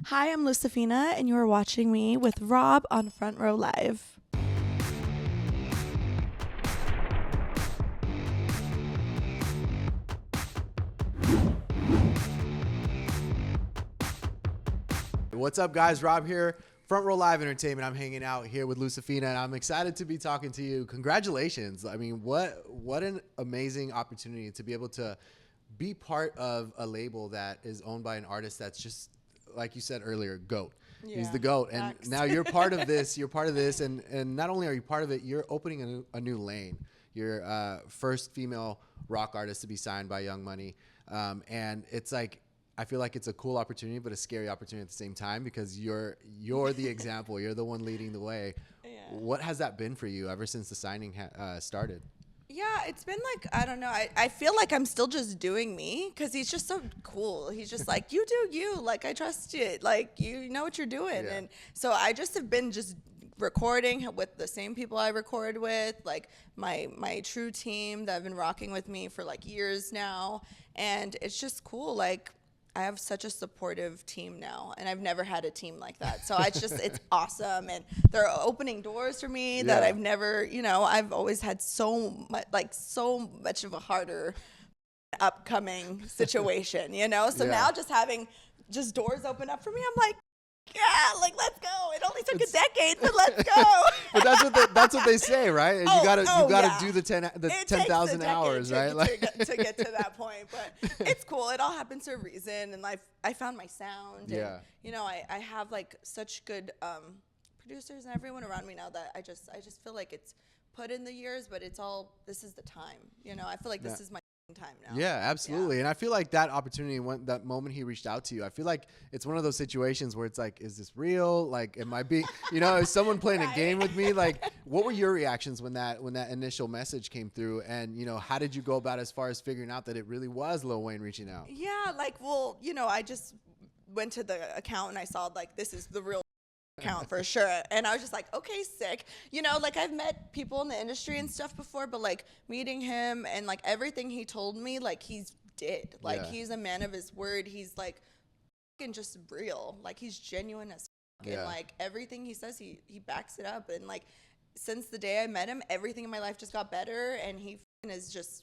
Hi, I'm LUCIFENA, and you are watching me with Rob on Front Row Live. What's up, guys? Rob here, Front Row Live Entertainment. I'm hanging out here with LUCIFENA, and I'm excited to be talking to you. Congratulations. I mean, what an amazing opportunity to be able to be part of a label that is owned by an artist that's just, like you said earlier, GOAT. Yeah, he's the GOAT. And now you're part of this. You're part of this. And not only are you part of it, you're opening a new lane. You're first female rock artist to be signed by Young Money. And it's like, I feel like it's a cool opportunity, but a scary opportunity at the same time because you're the example. You're the one leading the way. Yeah. What has that been for you ever since the signing started? Yeah, it's been like, I don't know. I feel like I'm still just doing me because he's just so cool. He's just like, you do you. Like, I trust you. Like, you know what you're doing. Yeah. And so I just have been just recording with the same people I record with, like my true team that have been rocking with me for like years now. And it's just cool. Like, I have such a supportive team now, and I've never had a team like that. So it's awesome. And they're opening doors for me that I've never, I've always had so much of a harder upcoming situation, So now just having just doors open up for me, I'm like, yeah, like, let's go. It only took a decade, but let's go. But that's what they say, right? And you gotta do the 10,000 hours, right? To get to that point. But it's cool. It all happens for a reason, and I found my sound. Yeah. And, I have like such good producers and everyone around me now that I just feel like it's put in the years, but this is the time. I feel like this is my time now. Yeah, absolutely. And I feel like that opportunity, that moment he reached out to you, I feel like it's one of those situations where it's like, is this real? Like, am I being, is someone playing a game with me? Like, what were your reactions when that initial message came through? And, how did you go about as far as figuring out that it really was Lil Wayne reaching out? Yeah, like, well, I just went to the account and I saw like, this is the real account for sure. And I was just like, okay, sick. Like, I've met people in the industry and stuff before, but like meeting him and like everything he told me, like he's did. Like, he's a man of his word. He's like fucking just real. Like, he's genuine as fuck. And like everything he says, he backs it up. And like, since the day I met him, everything in my life just got better. And he's just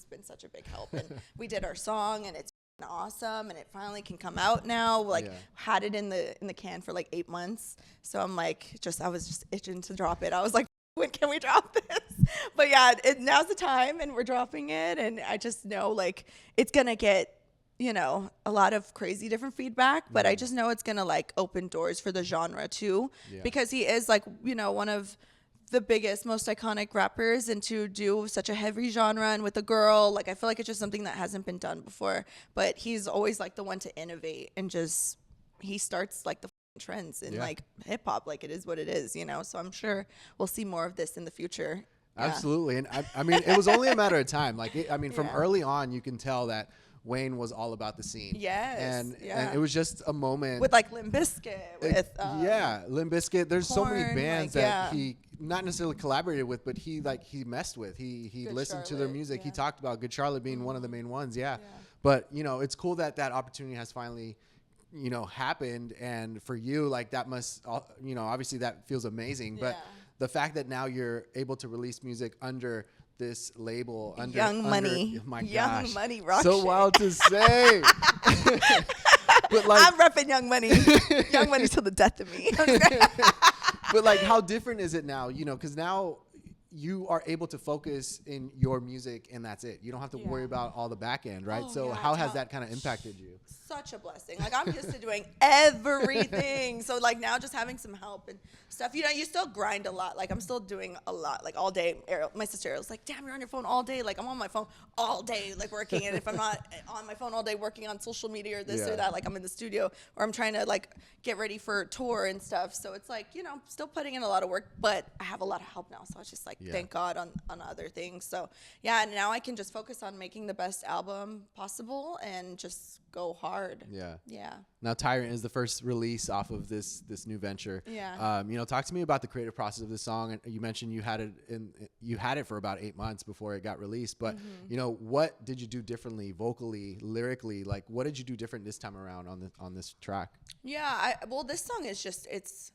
been such a big help. And we did our song, and it's awesome, and it finally can come out now. Like, had it in the can for like 8 months, so I'm like, I was just itching to drop it. I was like, when can we drop this? But yeah, now's the time, and we're dropping it, and I just know like it's gonna get a lot of crazy different feedback, but I just know it's gonna like open doors for the genre too, because he is like one of the biggest, most iconic rappers, and to do such a heavy genre and with a girl, like, I feel like it's just something that hasn't been done before. But he's always like the one to innovate, and just he starts like the trends in like hip hop. Like, it is what it is, so I'm sure we'll see more of this in the future. Absolutely. And I mean, it was only a matter of time. Like, from early on, you can tell that Wayne was all about the scene. Yes. And it was just a moment. With like Limp Bizkit. Limp Bizkit. There's so many bands that he not necessarily collaborated with, but he messed with. He listened to their music. He talked about Good Charlotte being one of the main ones. Yeah. But, it's cool that opportunity has finally, happened. And for you, like, that must, obviously that feels amazing. But the fact that now you're able to release music under this label, under Young Money. Oh my gosh. Young Money rock so shit. Wild to say. But like, I'm repping Young Money. Young Money till the death of me. But like, how different is it now? Because now you are able to focus in your music, and that's it. You don't have to worry about all the back end, right? How has that kind of impacted you? Such a blessing. Like, I'm used to doing everything. So like, now just having some help and stuff, you still grind a lot. Like, I'm still doing a lot, like all day. My sister Ariel's like, damn, you're on your phone all day. Like, I'm on my phone all day, like working. And if I'm not on my phone all day working on social media or this or that, like, I'm in the studio, or I'm trying to like get ready for tour and stuff. So it's like, still putting in a lot of work, but I have a lot of help now. So it's just like, thank God on other things. So yeah, and now I can just focus on making the best album possible and just go hard. Yeah. Now Tyrant is the first release off of this new venture. Yeah. You know, talk to me about the creative process of this song. And you mentioned you had it for about 8 months before it got released. But you know, what did you do differently, vocally, lyrically? Like, what did you do different this time around on this track? Yeah, well, this song is just,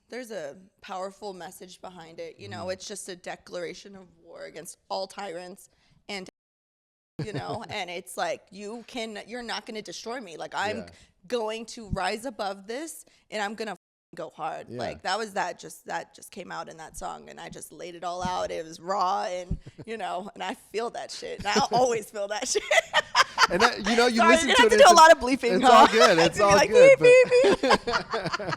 there's a powerful message behind it. You know, it's just a declaration of war against all tyrants and, you know, and it's like, you're not going to destroy me. Like, I'm going to rise above this and I'm going to go hard. Like, that just came out in that song, and I just laid it all out. It was raw, and, you know, and I feel that shit. And I always feel that shit. And that, you know, you Sorry, listen you're to gonna it. have to do a lot of bleeping. It's all good. It's all like, good. Beep, beep, beep.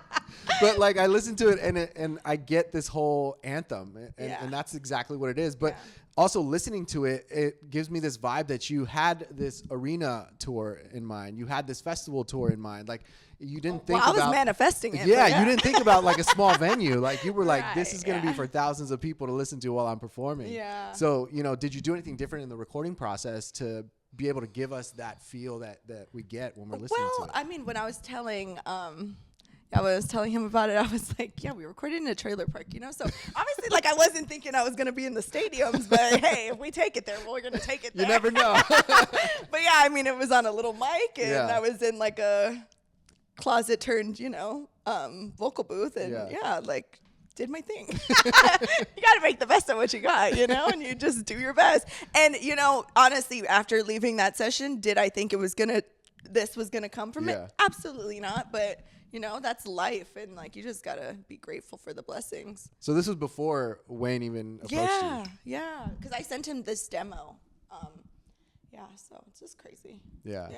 But like, I listen to it, and I get this whole anthem, and that's exactly what it is. But also listening to it, it gives me this vibe that you had this arena tour in mind. You had this festival tour in mind. Like, you didn't think I about. was manifesting it. Yeah, you didn't think about like a small venue. Like, you were like, this is going to be yeah. for thousands of people to listen to while I'm performing. Yeah. So, you know, did you do anything different in the recording process to be able to give us that feel that we get when we're listening to it? I mean, when I was telling him about it, I was like, yeah, we recorded in a trailer park, you know? So obviously, like, I wasn't thinking I was going to be in the stadiums, but hey, if we take it there, we're going to take it there. You never know. But yeah, I mean, it was on a little mic, and Yeah. I was in like a closet turned, you know, vocal booth, and like, did my thing. You got to make the best of what you got, you know, and you just do your best. And, you know, honestly, after leaving that session, did I think this was going to come from it? Absolutely not. But, you know, that's life. And like, you just got to be grateful for the blessings. So this was before Wayne even approached you. Yeah. Because I sent him this demo. So it's just crazy. Yeah.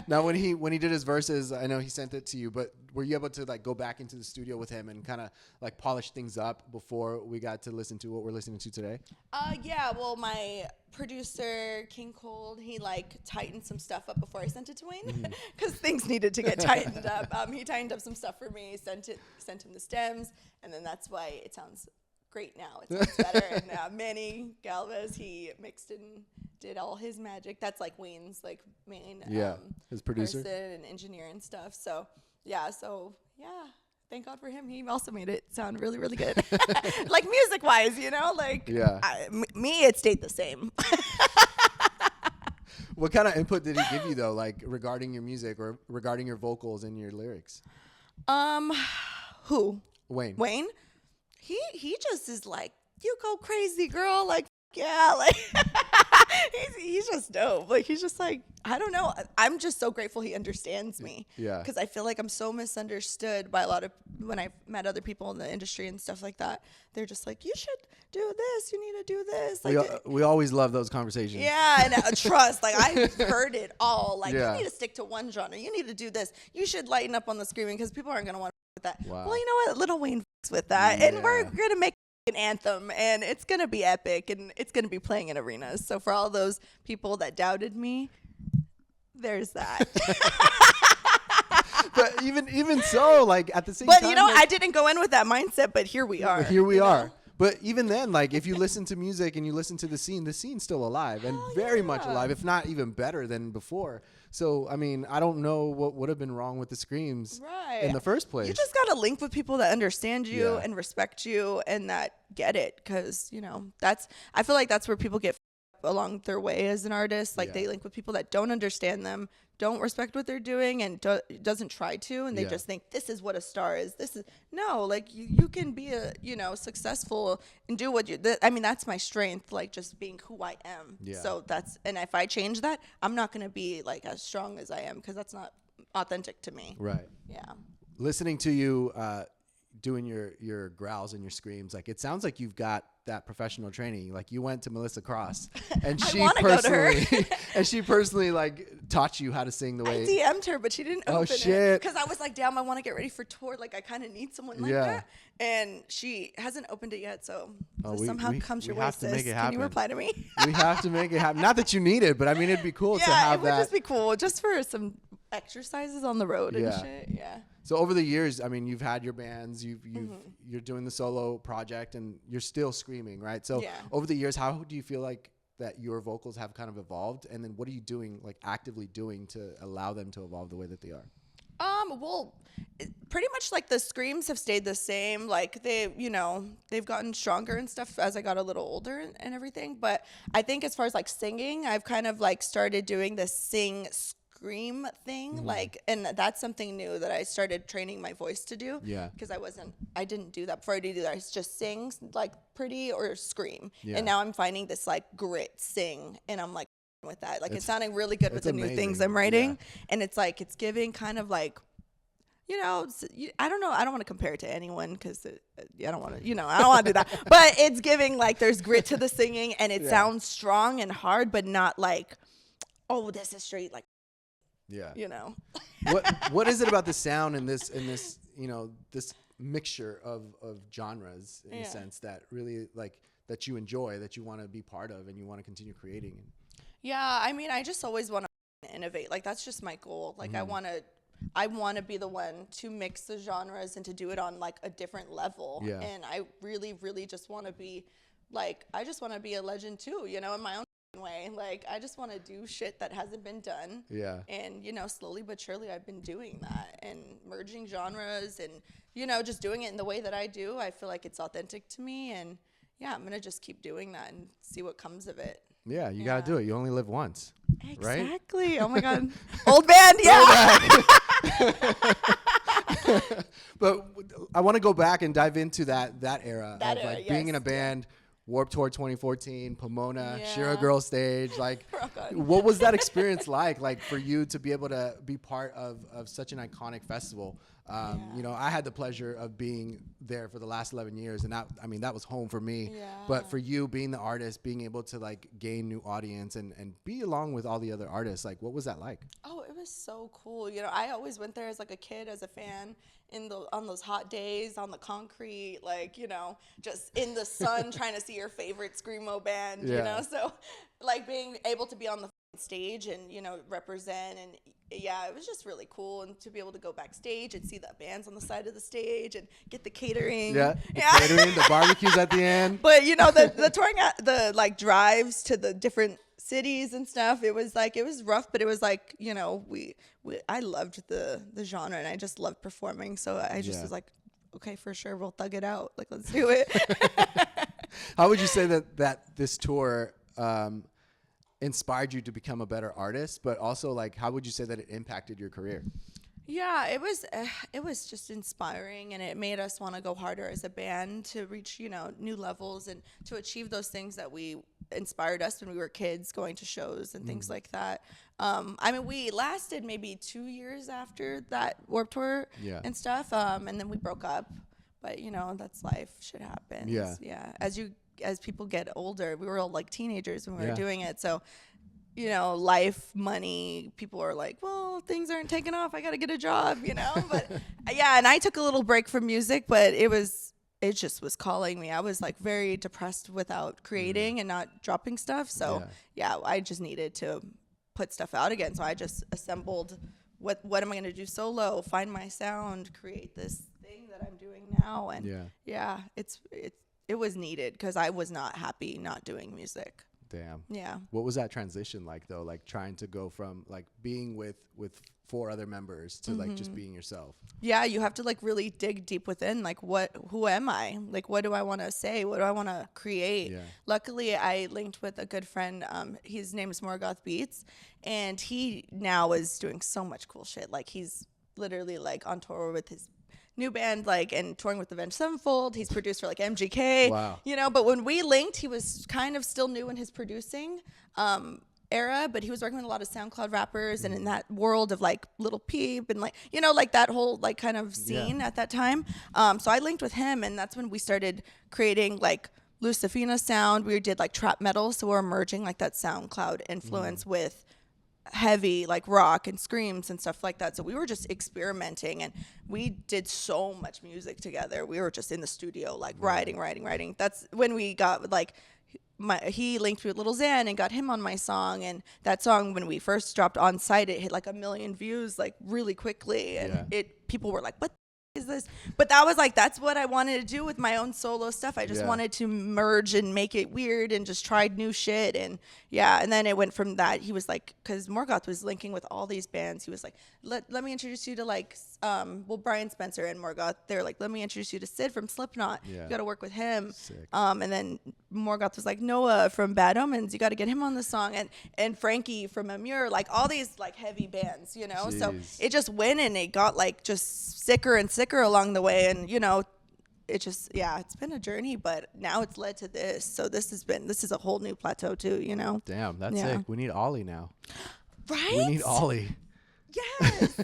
Now, when he did his verses, I know he sent it to you, but were you able to like go back into the studio with him and kind of like polish things up before we got to listen to what we're listening to today? Yeah. Well, my producer, King Cold, he like tightened some stuff up before I sent it to Wayne because things needed to get tightened up. He tightened up some stuff for me, sent him the stems, and then that's why it sounds great now. It sounds better. And Manny Galvez, he mixed and did all his magic. That's like Wayne's like main his producer person and engineer and stuff. So yeah, thank God for him. He also made it sound really, really good. Like music wise, you know, like me, it stayed the same. What kind of input did he give you though, like regarding your music or regarding your vocals and your lyrics? Who? Wayne. He just is like, you go crazy, girl. Like, yeah, like he's just dope. Like, he's just like, I don't know. I'm just so grateful he understands me. Yeah. Because I feel like I'm so misunderstood by a lot of, when I've met other people in the industry and stuff like that, they're just like, you should do this. You need to do this. Like, we always love those conversations. Yeah, and trust. Like, I've heard it all. Like, you need to stick to one genre. You need to do this. You should lighten up on the screaming because people aren't going to want to with that. Wow. Well, you know what? Lil Wayne with that. And we're going to make an anthem, and it's going to be epic, and it's going to be playing in arenas. So for all those people that doubted me, there's that. But even so, like at the same but time. You know, like, I didn't go in with that mindset, but here we are. Here we are. Know? But even then, like if you listen to music and you listen to the scene's still alive and very much alive, if not even better than before. So, I mean, I don't know what would have been wrong with the screams in the first place. You just got to link with people that understand you and respect you and that get it. Because, you know, I feel like that's where people get along their way as an artist. Like they link with people that don't understand them, don't respect what they're doing, and doesn't try to, and they just think this is what a star is. No, like you can be successful and do what that's my strength, like just being who I am. So and if I change that, I'm not going to be like as strong as I am because that's not authentic to me. Right. Yeah. Listening to you doing your growls and your screams, like it sounds like you've got that professional training. Like you went to Melissa Cross and she personally like taught you how to sing the way. I DM'd her, but she didn't open shit. it because I was like, damn, I want to get ready for tour. Like I kind of need someone like that, and she hasn't opened it yet. So somehow comes your way, sis. Can you reply to me? We have to make it happen. Not that you need it, but I mean it'd be cool to have that. It would just be cool, just for some exercises on the road and shit. Yeah. So over the years, I mean, you've had your bands, you're doing the solo project, and you're still screaming, right? So over the years, how do you feel like that your vocals have kind of evolved, and then what are you doing, like actively doing, to allow them to evolve the way that they are? Well, pretty much like the screams have stayed the same. Like they've gotten stronger and stuff as I got a little older and everything. But I think as far as like singing, I've kind of like started doing the sing scream thing. Like, and that's something new that I started training my voice to do. Yeah. Because I didn't do that before. I did do that. I just sing like pretty or scream. Yeah. And now I'm finding this like grit sing, and I'm like with that. Like it's sounding really good with the new things I'm writing, and it's like it's giving kind of like. I don't know. I don't want to compare it to anyone because I don't want to, I don't want to do that. But it's giving like there's grit to the singing, and it sounds strong and hard, but not like, oh, this is straight like, What is it about the sound in this this mixture of genres in a sense that really like that you enjoy, that you want to be part of, and you want to continue creating? Yeah, I mean, I just always want to innovate. Like that's just my goal. Like I want to be the one to mix the genres and to do it on like a different level. Yeah. And I really, really just want to be like, I just want to be a legend too, in my own way. Like, I just want to do shit that hasn't been done. Yeah. And, slowly but surely I've been doing that and merging genres and, just doing it in the way that I do. I feel like it's authentic to me. And yeah, I'm going to just keep doing that and see what comes of it. Yeah, you got to do it. You only live once. Exactly. Right? Oh my God. Old band. Yeah. But I want to go back and dive into that era of like being in a band, Warped Tour 2014, Pomona, Shira Girl Stage. Like, what was that experience like for you to be able to be part of such an iconic festival? I had the pleasure of being there for the last 11 years, and that was home for me. Yeah. But for you, being the artist, being able to like gain new audience and be along with all the other artists, like what was that like? Oh, it was so cool. I always went there as like a kid, as a fan, on those hot days on the concrete, like just in the sun, trying to see your favorite screamo band. So like being able to be on the stage and represent, and it was just really cool, and to be able to go backstage and see the bands on the side of the stage and get the catering. Catering, the barbecues at the end. But the touring, the like drives to the different cities and stuff, it was rough, but it was like I loved the genre, and I just loved performing, so I just was like, okay, for sure, we'll thug it out, like let's do it. How would you say that this tour inspired you to become a better artist, but also like how would you say that it impacted your career? Yeah, it was just inspiring, and it made us want to go harder as a band to reach new levels and to achieve those things that we inspired us when we were kids, going to shows and things like that. I mean, we lasted maybe 2 years after that Warped Tour and stuff, and then we broke up, but that's life, shit happens. Yeah, as people get older, we were all like teenagers when we were doing it, so life, money, people are like, well, things aren't taking off, I gotta get a job, but and I took a little break from music, but it just was calling me. I was like very depressed without creating and not dropping stuff, so I just needed to put stuff out again. So I just assembled what am I gonna do solo, find my sound, create this thing that I'm doing now, and it was needed because I was not happy not doing music. Damn. Yeah. What was that transition like though? Like trying to go from like being with 4 other members to like just being yourself. Yeah, you have to like really dig deep within, like who am I? Like what do I want to say? What do I want to create? Yeah. Luckily, I linked with a good friend. His name is Morgoth Beats, and he now is doing so much cool shit. Like he's literally like on tour with his new band, like, and touring with Avenged Sevenfold. He's produced for like MGK. Wow. But when we linked, he was kind of still new in his producing era, but he was working with a lot of SoundCloud rappers and in that world of like Lil Peep and like, like that whole like kind of scene at that time. So I linked with him, and that's when we started creating like LUCIFENA sound. We did like trap metal, so we're merging like that SoundCloud influence with heavy like rock and screams and stuff like that. So we were just experimenting, and we did so much music together. We were just in the studio like writing. That's when we got like he linked me with Little Xan and got him on my song, and that song, when we first dropped On Site, it hit like 1 million views like really quickly, and people were like, what is this? But that was like, that's what I wanted to do with my own solo stuff. I just wanted to merge and make it weird and just tried new shit. And yeah, and then it went from that. He was like, because Morgoth was linking with all these bands. He was like, let me introduce you to like, Brian Spencer and Morgoth. They're like, let me introduce you to Sid from Slipknot. You got to work with him. Sick. And then Morgoth was like, Noah from Bad Omens, you got to get him on the song. And Frankie from Amur, like all these like heavy bands, you know? Jeez. So it just went and it got like just sicker and sicker along the way. And, you know, it just, it's been a journey, but now it's led to this. So this is a whole new plateau too, you know? Damn, that's sick. We need Ollie now. Right? We need Ollie. Yes.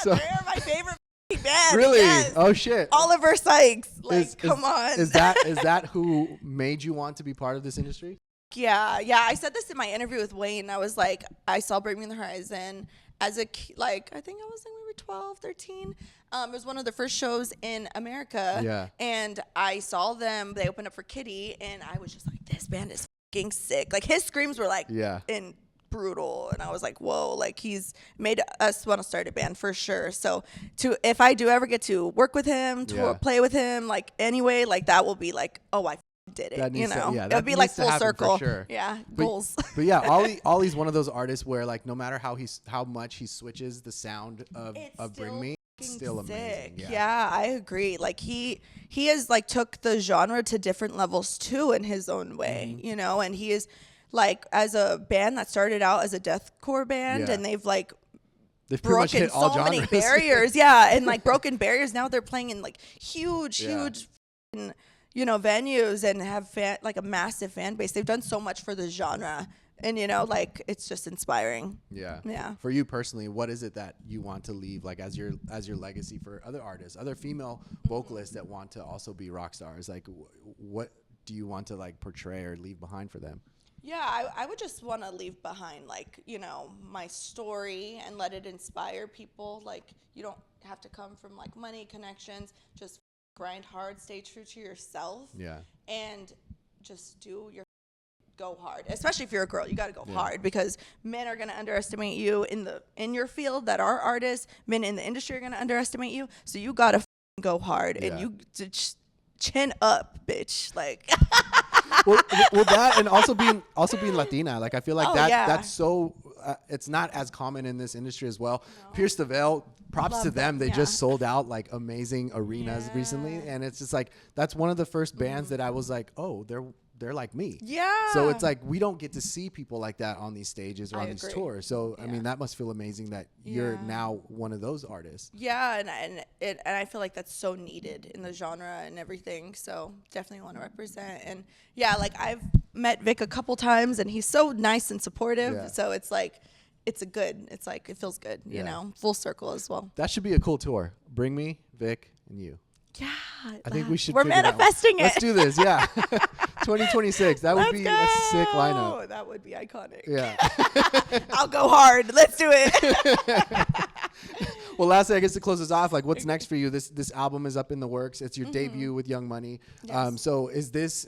So, they're my favorite band. Really? Yes. Oh shit. Oliver Sykes. Like, come on. Is that who made you want to be part of this industry? Yeah. I said this in my interview with Wayne. I was like, I saw Bring Me the Horizon as a like, I think I was like maybe 12, 13. It was one of the first shows in America. Yeah. And I saw them. They opened up for Kitty, and I was just like, this band is fucking sick. Like his screams were like, brutal, and I was like, whoa, like he's made us want to start a band for sure. So if I do ever get to work with him, to play with him, like anyway, like that will be like, oh, I did it, you know? It'll be like full circle. Sure. Yeah, goals. But yeah, Ollie's one of those artists where like no matter how much he switches the sound of Bring Me, it's still amazing. Yeah, I agree. Like he has like took the genre to different levels too in his own way, you know, and he is like as a band that started out as a deathcore band, and they've pretty much hit all so many barriers, and like broken barriers. Now they're playing in like huge, you know, venues and have like a massive fan base. They've done so much for the genre, and you know, like it's just inspiring. Yeah. For you personally, what is it that you want to leave like as your legacy for other artists, other female vocalists that want to also be rock stars? Like, what do you want to like portray or leave behind for them? Yeah, I would just want to leave behind, like, you know, my story and let it inspire people. Like, you don't have to come from, like, money connections. Just grind hard, stay true to yourself. Yeah. And just go hard. Especially if you're a girl, you got to go hard, because men are going to underestimate you in your field that are artists. Men in the industry are going to underestimate you. So you got to go hard. And you chin up, bitch. Like... well, that, and also being Latina, like I feel like that's so it's not as common in this industry as well. No. Pierce the Veil, props to them. They just sold out like amazing arenas recently, and it's just like that's one of the first bands that I was like, oh, they're like me. Yeah. So it's like we don't get to see people like that on these stages or on these tours. So I mean, that must feel amazing that you're now one of those artists. Yeah, and I feel like that's so needed in the genre and everything. So definitely want to represent. And yeah, like I've met Vic a couple times, and he's so nice and supportive. Yeah. So it's like it's like it feels good, you know, full circle as well. That should be a cool tour. Bring Me, Vic, and you. Yeah, I think we should. We're manifesting it. Let's do this. Yeah, 2026. That would be a sick lineup. That would be iconic. Yeah, I'll go hard. Let's do it. Well, lastly, I guess to close us off, like, what's next for you? This album is up in the works. It's your debut with Young Money. Yes. So is this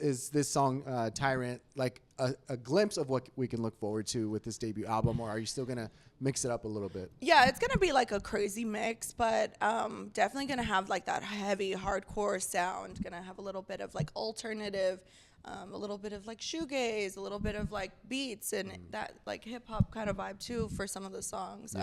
song Tyrant like a glimpse of what we can look forward to with this debut album, or are you still gonna mix it up a little bit? Yeah, it's gonna be like a crazy mix, but definitely gonna have like that heavy hardcore sound. Gonna have a little bit of like alternative, a little bit of like shoegaze, a little bit of like beats, and that like hip hop kind of vibe too for some of the songs.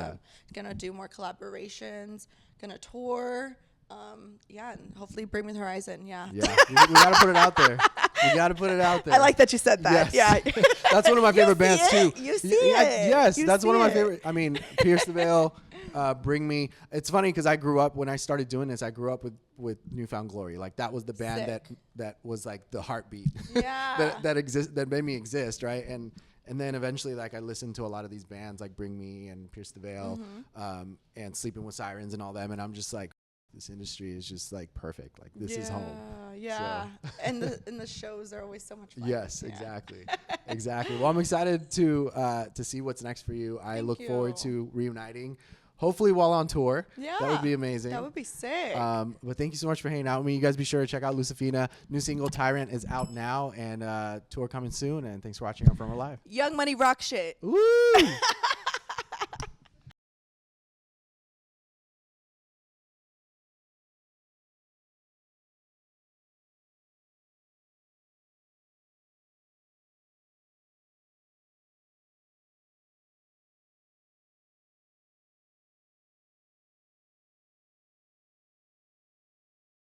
Gonna do more collaborations. Gonna tour. And hopefully Bring Me the Horizon. Yeah. We gotta put it out there. We gotta put it out there. I like that you said that. Yes. Yeah. That's one of my favorite bands too. You see it. Yes, that's one of my favorite. I mean, Pierce the Veil, Bring Me. It's funny because I grew up when I started doing this. I grew up with Newfound Glory. Like that was the band that was like the heartbeat. Yeah. that made me exist, right? And then eventually, like, I listened to a lot of these bands, like Bring Me and Pierce the Veil, and Sleeping with Sirens and all them, and I'm just like, this industry is just like perfect. Like this is home. Yeah. So. and the shows are always so much fun. Yes, exactly. Well, I'm excited to see what's next for you. I look forward to reuniting, hopefully while on tour. Yeah, that would be amazing. That would be sick. But thank you so much for hanging out with me. You guys be sure to check out LUCIFENA. New single Tyrant is out now, and tour coming soon. And thanks for watching on From Live. Young Money rock shit. Woo!